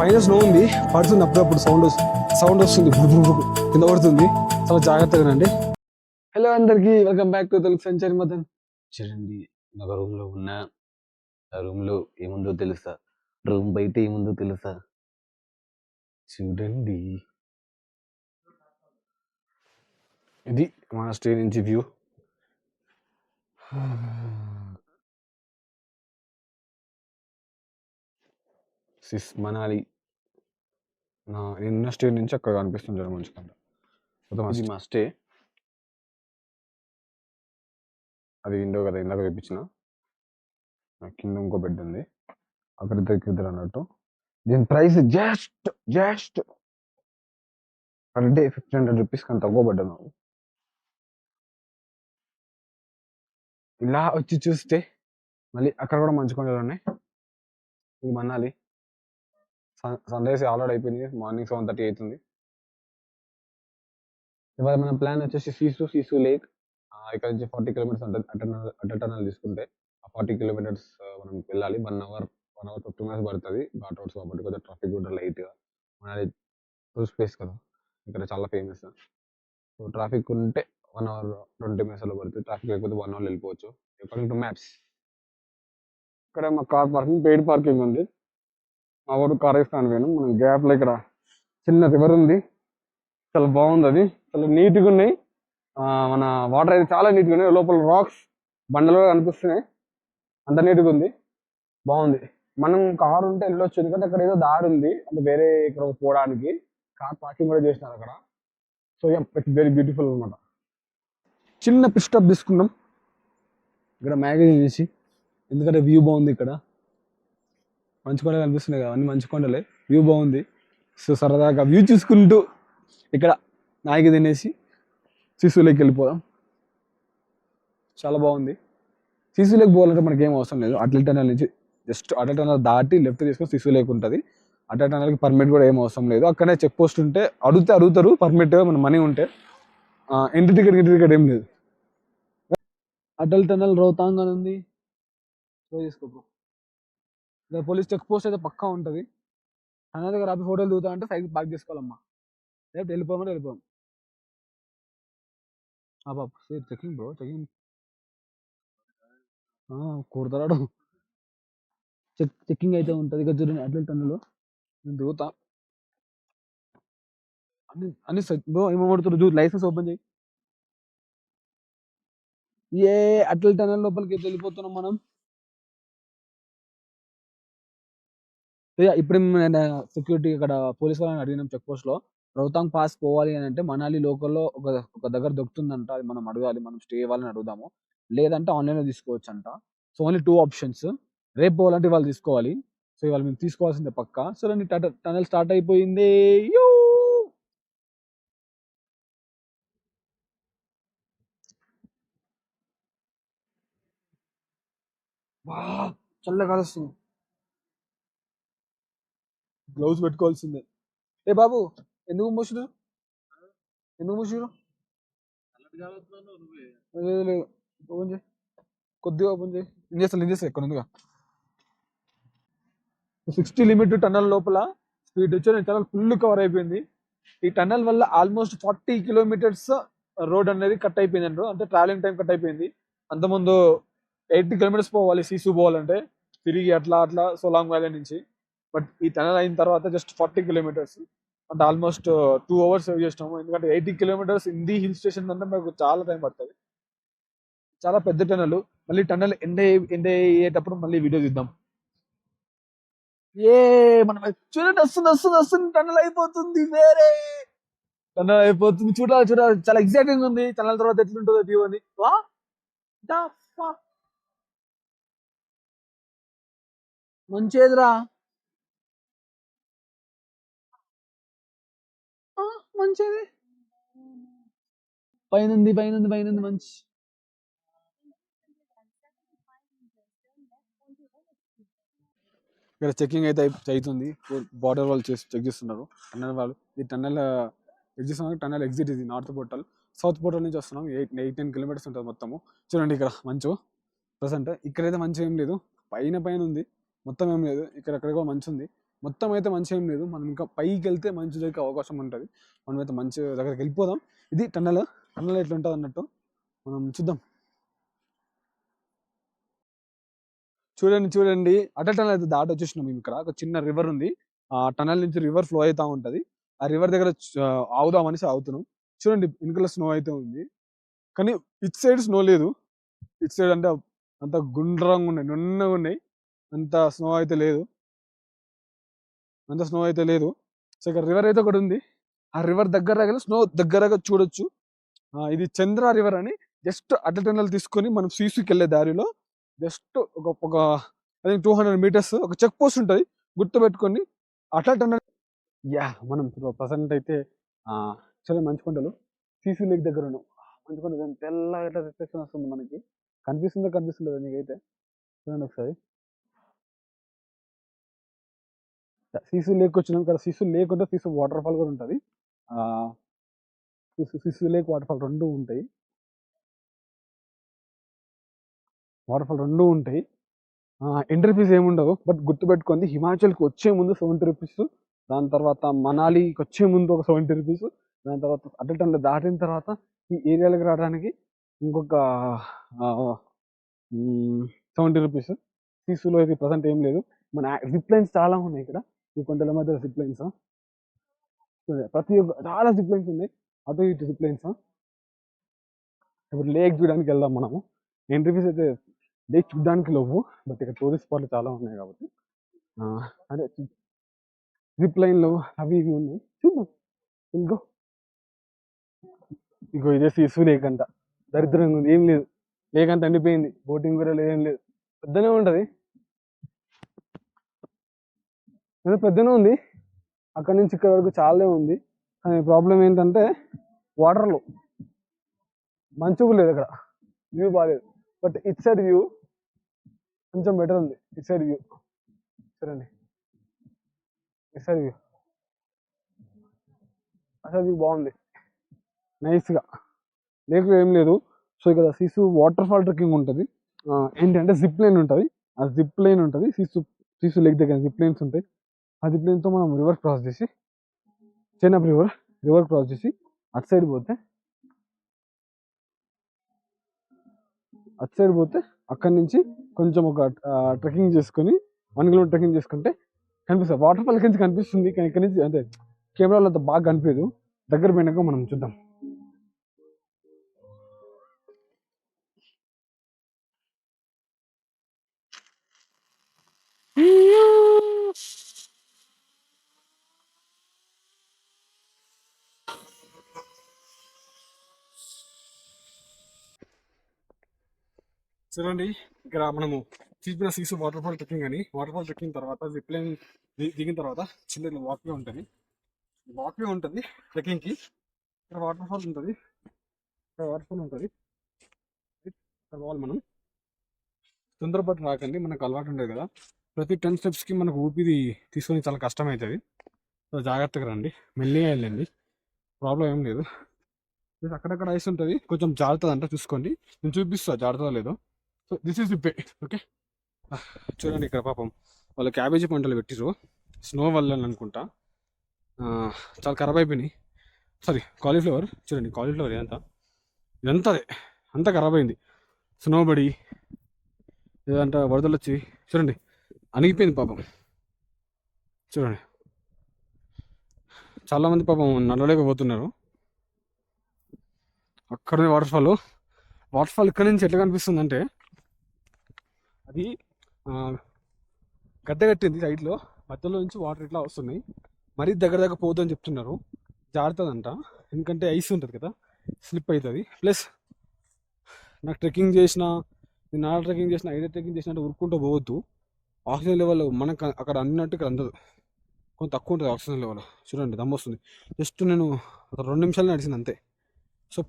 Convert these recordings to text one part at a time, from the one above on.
పైన స్నో ఉంది, పడుతుంది అప్పుడప్పుడు సౌండ్ వస్తుంది, కింద పడుతుంది. చాలా జాగ్రత్తగా రండి. హలో అందరికి, వెల్కమ్ బ్యాక్ టు తెలుగు సంచారి మదన్. చూడండి, ఒక రూమ్ లో ఉన్నా. ఆ రూమ్ లో ఏముందో తెలుసా? రూమ్ బయట ఏముందో తెలుసా? చూడండి, ఇది మన స్టే నుంచి వ్యూ. సిస్ మనాలి. నిన్న స్టే నుంచి అక్కడ కనిపిస్తుంది మంచిగా. ఇది మా స్టే. అది విండో కదా, ఇందాక చూపించిన. కింద ఇంకో బెడ్ ఉంది, అక్కడ ఇద్దరు అన్నట్టు. దీని price just per day 1500 rupees కానీ తక్కువ పడ్డాను. ఇలా వచ్చి చూస్తే మళ్ళీ అక్కడ కూడా మంచి కొండలు ఉన్నాయి. ఇది మనాలి. సన్ రైజ్ ఆల్రెడీ అయిపోయింది, మార్నింగ్ 7:30 అవుతుంది. ఇవాళ మన ప్లాన్ వచ్చేసి సీసు లేక్. ఇక్కడ నుంచి 40 కిలోమీటర్స్ ఉంటుంది. అటల్ టనల్ తీసుకుంటే ఆ 40 కిలోమీటర్స్ మనం వెళ్ళాలి. 1 అవర్ 50 మినిట్స్ పడుతుంది. ఘాట్ రోడ్స్ కాబట్టి కొంచెం ట్రాఫిక్ కూడా లైట్గా. మనది టూరిస్ట్ ప్లేస్ కదా, ఇక్కడ చాలా ఫేమస్. సో ట్రాఫిక్ ఉంటే 1 అవర్ 20 మినిట్స్ అలా పడుతుంది. ట్రాఫిక్ లేకపోతే 1 అవర్ వెళ్ళిపోవచ్చు అకార్డింగ్ టు మ్యాప్స్. ఇక్కడ మా కార్ పార్కింగ్, పెయిడ్ పార్కింగ్ ఉంది. మా ఊరు కార్ వేస్తాను నేను. మనం గ్యాప్లో ఇక్కడ చిన్న రివర్ ఉంది, చాలా బాగుంది. అది చాలా నీట్గా ఉన్నాయి. మన వాటర్ అయితే చాలా నీట్గా ఉన్నాయి. లోపల రాక్స్ బండలు కనిపిస్తున్నాయి. అంత నీట్గా ఉంది, బాగుంది. మనం కార్ ఉంటే వెళ్ళొచ్చు, ఎందుకంటే అక్కడ ఏదో దారి ఉంది అంటే వేరే ఇక్కడ పోవడానికి. కార్ పార్కింగ్ కూడా చేసినారు అక్కడ. సో ఇట్స్ వెరీ బ్యూటిఫుల్ అనమాట. చిన్న పిట్ స్టాప్ తీసుకున్నాం ఇక్కడ మ్యాగజైన్ చేసి, ఎందుకంటే వ్యూ బాగుంది. ఇక్కడ మంచు కొండలు కనిపిస్తున్నాయి కదా, అన్ని మంచు కొండలే. వ్యూ బాగుంది. సో సరదాగా వ్యూ చూసుకుంటూ ఇక్కడ మ్యాగీ తినేసి సీసులోకి వెళ్ళిపోదాం. చాలా బాగుంది. సీసులోకి పోవాలంటే మనకి ఏం అవసరం లేదు. అటల్ టనల్ నుంచి జస్ట్ అటల్ టనల్ దాటి లెఫ్ట్ తీసుకొని సీసులోకి ఉంటుంది. అటల్ టనల్కి పర్మిట్ కూడా ఏం అవసరం లేదు. అక్కడే చెక్ పోస్ట్ ఉంటే అడుగుతారు పర్మిట్, మన మనీ ఉంటే. ఎంట్రీ టికెట్ ఏం లేదు. అటల్ టనల్ రోహతాంగ్ అని ఉంది, తీసుకో. ఇక్కడ పోలీస్ చెక్ పోస్ట్ అయితే పక్కా ఉంటుంది. టనల్ దగ్గర ఆపి ఫోటోలు దిగుతా అంటే సైకిల్ పార్క్ చేసుకోవాలమ్మా, లేకపోతే వెళ్ళిపోయాం. చెకింగ్ బ్రో, చెకింగ్ కూడతాడు. చెక్కింగ్ అయితే ఉంటుంది. ఇక చూడండి, అటల్ టనల్ నేను దిగుతా. అన్ని బ్రో ఏమడుతున్నారు, లైసెన్స్ ఓపెన్ చేయి. అటల్ టనల్ లోపలికి వెళ్ళిపోతున్నాం మనం. ఇప్పుడు సెక్యూరిటీ ఇక్కడ పోలీస్ వాళ్ళని అడిగినాం చెక్ పోస్ట్ లో. రోహతాంగ్ పాస్ పోవాలి అని అంటే మనాలి లోకల్లో ఒక దగ్గర దొరుకుతుందంట. అది మనం అడగాలి, మనం స్టే వాళ్ళని అడుగుదాము. లేదంటే ఆన్లైన్ లో తీసుకోవచ్చు అంట. So only 2 options. రేపు పోవాలంటే వాళ్ళు తీసుకోవాలి. సో ఇవాళ మేము తీసుకోవాల్సిందే పక్కా. సో టనల్ స్టార్ట్ అయిపోయింది. చల్లగా వస్తుంది. గ్లౌజ్ పెట్టుకోవాల్సిందే. బాబు ఎందుకు మూసిరు? లేదు, ఓపెన్ చేయి, కొద్దిగా ఓపెన్ చేయి. నేను చేస్తా ఎక్కడ ఉందిగా. 60 లిమిట్ టన్నల్ లోపల స్పీడ్ వచ్చి టనల్ ఫుల్ కవర్ అయిపోయింది. ఈ టన్నల్ వల్ల ఆల్మోస్ట్ 40 కిలోమీటర్స్ రోడ్ అనేది కట్ అయిపోయింది అంటారు. అంటే ట్రావెలింగ్ టైం కట్ అయిపోయింది. అంతకుముందు 80 కిలోమీటర్స్ పోవాలి సీసు పోవాలంటే, తిరిగి అట్లా సోలాంగ్ వ్యాలీ నుంచి. బట్ ఈ టనల్ అయిన తర్వాత జస్ట్ 40 కిలోమీటర్స్, అంటే ఆల్మోస్ట్ 2 అవర్స్ సేవ్ చేసినాము. ఎందుకంటే 80 కిలోమీటర్స్ ఇంది హిల్ స్టేషన్ అంటే మాకు చాలా టైం పడుతుంది. చాలా పెద్ద టనల్. మళ్ళీ టనల్ ఎండ్ అయ్యేటప్పుడు మళ్ళీ వీడియో తీద్దాం. మనం చూడండి, వస్తుంది టనల్ అయిపోతుంది. టనల్ అయిపోతుంది, చూడాలి. చాలా ఎక్సైటింగ్ ఉంది. టనల్ తర్వాత ఎట్లుంటుందో వ్యూ అని. మంచిదిరా, మంచిది. పైన మంచి. ఇక్కడ చెకింగ్ అయితే అవుతుంది. బార్డర్ వాళ్ళు చెక్ చేస్తున్నారు. టన్నల్ వాళ్ళు ఈ టన్నల్ టన్నల్ ఎగ్జిట్. ఇది నార్త్ పోర్టల్. సౌత్ పోర్టల్ నుంచి వస్తున్నాం. 8-10 కిలోమీటర్స్ ఉంటుంది మొత్తము. చూడండి ఇక్కడ మంచు ప్రెసెంట్. ఇక్కడైతే మంచి ఏం లేదు, పైన ఉంది, మొత్తం ఏం లేదు. ఇక్కడ కూడా మంచి ఉంది. మొత్తం అయితే మంచిగా ఏం లేదు. మనం ఇంకా పైకి వెళ్తే మంచి దొరికే అవకాశం ఉంటుంది. మనం అయితే మంచి దగ్గరికి వెళ్ళిపోదాం. ఇది టన్నల్ ఎట్లా ఉంటుంది అన్నట్టు మనం చూద్దాం. చూడండి అటల్ టనల్ అయితే దాటి వచ్చేసినాం మేము. ఇక్కడ ఒక చిన్న రివర్ ఉంది. ఆ టనల్ నుంచి రివర్ ఫ్లో అవుతా ఉంటది. ఆ రివర్ దగ్గర ఆగుదాం అనేసి ఆగుతున్నాం. చూడండి వెనుకల స్నో అయితే ఉంది, కానీ ఇట్ సైడ్ స్నో లేదు. ఇట్ సైడ్ అంటే అంత గుండ్రంగా ఉన్నాయి, నున్నగా ఉన్నాయి. అంత స్నో అయితే లేదు. సో ఇక్కడ రివర్ అయితే ఒకటి ఉంది. ఆ రివర్ దగ్గర స్నో దగ్గరగా చూడొచ్చు. ఇది చంద్ర రివర్ అని. జస్ట్ అటల్ టనల్ తీసుకొని మనం సీసుకి వెళ్ళే దారిలో జస్ట్ ఒక 200 మీటర్స్ ఒక చెక్ పోస్ట్ ఉంటుంది, గుర్తు పెట్టుకొని అటల్ టనల్. మనం ప్రజెంట్ అయితే చాలా మంచి కొండలు సీసీ లేక్ దగ్గర ఉన్నాం. మంచి కొండ తెల్ల ఎట్లా రిఫ్లెక్షన్ వస్తుంది మనకి. కనిపిస్తుందా నీకైతే? చూడండి ఒకసారి. సీసీ లేక్ వచ్చినాం. ఇక్కడ సీసీ లేక్ ఉంటే సీసీ వాటర్ ఫాల్ కూడా ఉంటుంది. సీసీ లేక్ వాటర్ ఫాల్ రెండు ఉంటాయి. ఎంట్రీ ఫీజు ఏముండవు. బట్ గుర్తుపెట్టుకుంది, హిమాచల్కి వచ్చే ముందు 70 రూపీస్, దాని తర్వాత మనాలికి వచ్చే ముందు ఒక 70 రూపీస్, దాని తర్వాత అటల్ టనల్ దాటిన తర్వాత ఈ ఏరియాలకు రావడానికి ఇంకొక 70 రూపీస్. సీసూలో అయితే ప్రజెంట్ ఏం లేదు. మన జిప్ లైన్స్ చాలా ఉన్నాయి ఇక్కడ. ఈ కొండల మధ్య జిప్ లైన్స్ ప్రతి ఒక్క చాలా జిప్ లైన్స్ ఉన్నాయి. అటు ఇటు జిప్ లైన్స్. ఇప్పుడు లేక్ చూడడానికి వెళ్దాం మనము. ఎంట్రీ ఫీజు అయితే లేక్ చూడడానికి లేవు, బట్ ఇక్కడ టూరిస్ట్ స్పాట్లు చాలా ఉన్నాయి కాబట్టి అదే జిప్ లైన్లు అవి ఇవి ఉన్నాయి. చూద్దాం. ఇంకో ఇదే సీసూ లేక్ అంట. దరిద్రంగా ఉంది, ఏం లేదు. లేక్ అంతా ఎండిపోయింది. బోటింగ్ కూడా లేదు, ఏం లేదు. పెద్దనే ఉంటది, పెద్దనే ఉంది. అక్కడ నుంచి ఇక్కడ వరకు చాలానే ఉంది. కానీ ప్రాబ్లం ఏంటంటే వాటర్లో మంచిగా లేదు. అక్కడ వ్యూ బాగాలేదు. బట్ ఇట్ సైడ్ వ్యూ కొంచెం బెటర్ ఉంది. ఇట్ సైడ్ వ్యూ చూడండి. ఇట్ సైడ్ వ్యూ అసలు వ్యూ బాగుంది, నైస్గా. లేక్లో ఏం లేదు. సో ఇక్కడ సీసు వాటర్ ఫాల్ ట్రెక్కింగ్ ఉంటుంది. ఏంటంటే జిప్ లైన్ ఉంటుంది. ఆ జిప్ లైన్ ఉంటుంది సీసు లేక్ దగ్గర జిప్ లైన్స్ ఉంటాయి. ఆ జిప్ లైన్తో మనం రివర్ క్రాస్ చేసి చెన్నప్ రివర్ క్రాస్ చేసి అటు సైడ్ పోతే అక్కడి నుంచి కొంచెం ఒక ట్రెక్కింగ్ చేసుకొని 1 కిలోమీటర్ ట్రెక్కింగ్ చేసుకుంటే కనిపిస్తుంది. వాటర్ ఫాల్ కింద కనిపిస్తుంది, కానీ ఇక్కడ నుంచి అంటే కెమెరాలో అంత బాగా కనిపించదు. దగ్గర పోయినాక మనం చూద్దాం. చూడండి, ఇక్కడ మనము చూసిన సీసు వాటర్ ఫాల్ ట్రెక్కింగ్ అని. వాటర్ ఫాల్ ట్రెక్కింగ్ తర్వాత జిప్ లైన్ దిగిన తర్వాత చిన్న వాక్వే ఉంటుంది. ట్రెక్కింగ్కి. ఇక్కడ వాటర్ ఫాల్ ఉంటుంది. పోవాలి మనం. తొందరపాటు రాకండి, మనకు అలవాటు ఉండేది కదా. ప్రతి 10 స్టెప్స్కి మనకు ఊపిరి తీసుకొని చాలా కష్టం అవుతుంది. సో జాగ్రత్తగా రండి, మెల్లిగా వెళ్ళండి, ప్రాబ్లం ఏం లేదు. అక్కడక్కడ ఐస్ ఉంటుంది, కొంచెం జాగ్రత్త అంట చూసుకోండి. నేను చూపిస్తా జాగ్రత్త లేదో. So this is the way. Okay, చూడండి ఇక్కడ పాపం వాళ్ళు క్యాబేజీ పంటలు పెట్టిరు. స్నో వల్ల అనుకుంటా చాలా ఖరాబ్ అయిపోయినాయి. Sorry, cauliflower. చూడండి కాలీఫ్లవర్ ఇదంతా అంతా ఖరాబ్ అయింది. స్నో పడి ఏదంట వరదలు వచ్చి చూడండి అణిగిపోయింది పాపం. చూడండి చాలామంది పాపం నడవలేకపోతున్నారు. అక్కడనే వాటర్ ఫాల్ ఇక్కడ నుంచి ఎట్లా కనిపిస్తుంది అంటే అది గడ్డ కట్టింది సైడ్లో, మధ్యలో నుంచి వాటర్ ఇట్లా వస్తున్నాయి. మరీ దగ్గర పోతుందని చెప్తున్నారు. జారుతుందంట, ఎందుకంటే ఐస్ ఉంటుంది కదా, స్లిప్ అవుతుంది. ప్లస్ నాకు ట్రెక్కింగ్ చేసిన, నేను నాలుగు ట్రెక్కింగ్ చేసిన, 5 ట్రెక్కింగ్ చేసినట్టు ఉరుక్కుంటూ పోవద్దు. ఆక్సిజన్ లెవెల్ మనకు అక్కడ అన్నట్టు ఇక్కడ అందదు, కొంచెం తక్కువ ఉంటుంది ఆక్సిజన్ లెవెల్. చూడండి దమ్ము వస్తుంది. జస్ట్ నేను ఒక 2 నిమిషాలు నడిచింది అంతే. సో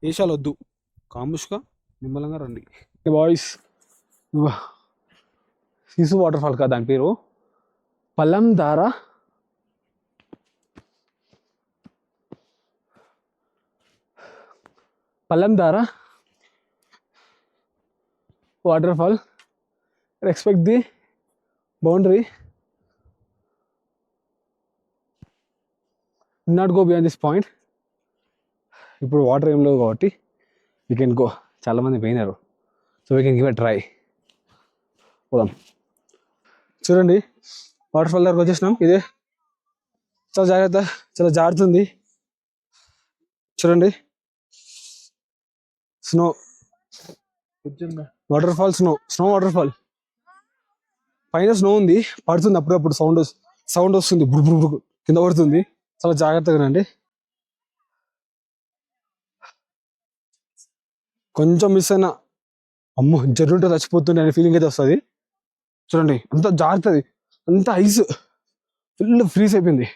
ఏషాలు వద్దు, కాంబుష్గా నిమ్మలంగా రండి బాయ్స్. సీసు వాటర్ ఫాల్ కదా దాని పేరు, పలందారా. Water fall. Respect the boundary. Not go beyond this point. ఇప్పుడు వాటర్ ఏం లేవు కాబట్టి వీ కెన్ గో. చాలామంది పోయినారు, so we can give a try. పోదాం. చూడండి వాటర్ ఫాల్ దగ్గరకు వచ్చేసినాం. ఇదే చాలా జాగ్రత్త, చాలా జారుతుంది. చూడండి snow water fall, snow water fall. పైన స్నో ఉంది, పడుతుంది అప్పుడప్పుడు, సౌండ్ వస్తుంది, బుడు కింద పడుతుంది. చాలా జాగ్రత్తగా రండి. కొంచెం మిస్ అయినా అమ్మో జర్రుంటే చచ్చిపోతుంది అనే ఫీలింగ్ అయితే వస్తుంది. చూడండి అంత జారుతుంది, అంత ఐస్ ఫుల్ ఫ్రీజ్ అయిపోయింది.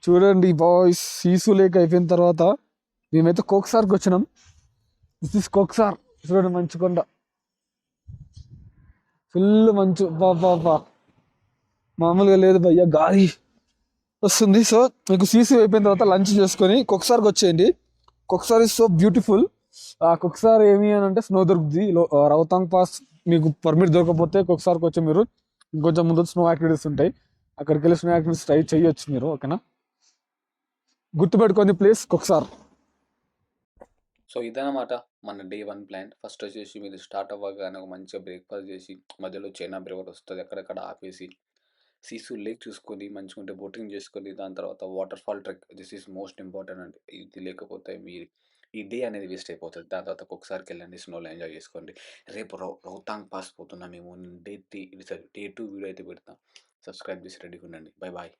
చూడండి బాయ్స్, సీసు లేక్ అయిపోయిన తర్వాత మేమైతే కోక్సార్కి వచ్చినాం. This is Koksar. చూడండి మంచు కొండ, ఫుల్ మంచు, బా మామూలుగా లేదు భయ్య, గాలి వస్తుంది. సో మీకు సీసీ అయిపోయిన తర్వాత లంచ్ చేసుకొని కొక్సార్కి వచ్చేయండి. కొక్సార్ ఇస్ సో బ్యూటిఫుల్. ఆ కొక్సార్ ఏమి అని అంటే స్నో దొరుకుతుంది. రౌతాంగ్ పాస్ మీకు పర్మిట్ దొరకకపోతే కొక్సార్కి వచ్చి మీరు ఇంకొంచెం ముందు స్నో యాక్టివిటీస్ ఉంటాయి, అక్కడికి వెళ్ళి స్నో యాక్టివిటీస్ ట్రై చేయొచ్చు మీరు. ఓకేనా, గుర్తుపెట్టుకోండి ప్లేస్ కొక్సార్. సో ఇదన్నమాట మన డే 1 ప్లాన్. ఫస్ట్ వచ్చేసి మీరు స్టార్ట్ అవ్వగానే ఒక మంచిగా బ్రేక్ఫాస్ట్ చేసి మధ్యలో చైనా బ్రేవర్ వస్తుంది, అక్కడక్కడ ఆపేసి సీసు లేక్ చూసుకొని మంచిగా ఉంటే బోటింగ్ చేసుకొని దాని తర్వాత water fall trek. This is most important అండి. ఇది లేకపోతే మీరు ఈ డే అనేది వేస్ట్ అయిపోతుంది. దాని తర్వాత ఒకసారికి వెళ్ళండి, స్నోలో ఎంజాయ్ చేసుకోండి. రేపు రౌతాంగ్ పాస్ పోతున్నాం మేము. డే 2 వీడియో అయితే పెడతాం. సబ్స్క్రైబ్ చేసి రెడీగా ఉండండి. Bye bye.